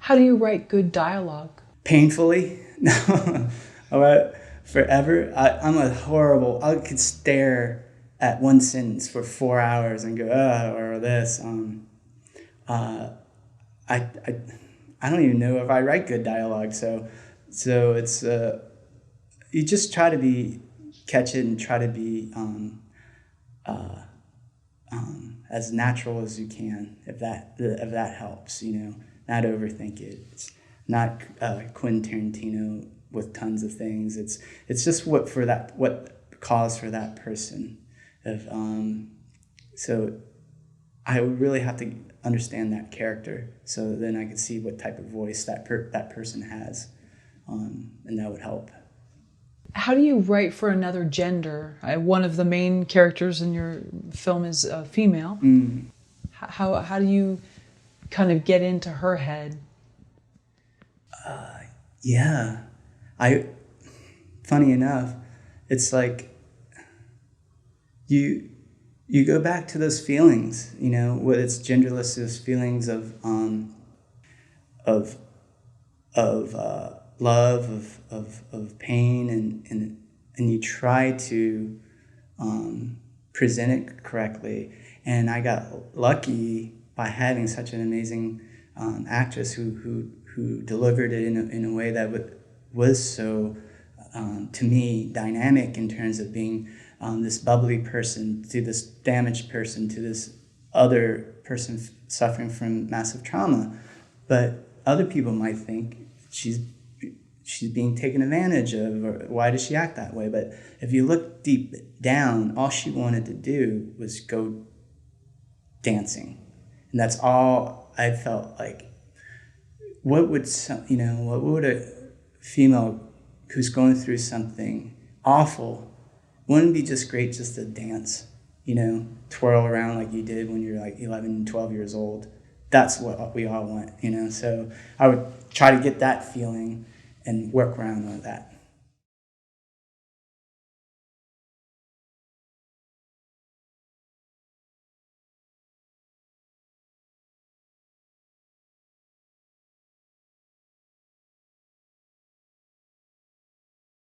How do you write good dialogue? Painfully. No. Forever. I could stare at one sentence for 4 hours and go, or this. I, I, I don't even know if I write good dialogue. So it's, you just try to catch it and try to be, as natural as you can, if that helps, not overthink it. It's not Quentin Tarantino with tons of things. It's just what calls for that person. So I would really have to understand that character, so then I could see what type of voice that person has, and that would help. How do you write for another gender? One of the main characters in your film is female. How do you kind of get into her head? Yeah, funny enough, it's like you go back to those feelings, what it's genderless, those feelings of love, of pain, and you try to present it correctly. And I got lucky by having such an amazing actress who delivered it in a way that was so, to me, dynamic in terms of being this bubbly person to this damaged person to this other person suffering from massive trauma. But other people might think she's being taken advantage of, or why does she act that way? But if you look deep down, all she wanted to do was go dancing. And that's all I felt like. What would a female who's going through something awful, wouldn't it be just great just to dance, twirl around like you did when you're like 11, 12 years old? That's what we all want, So I would try to get that feeling and work around with that.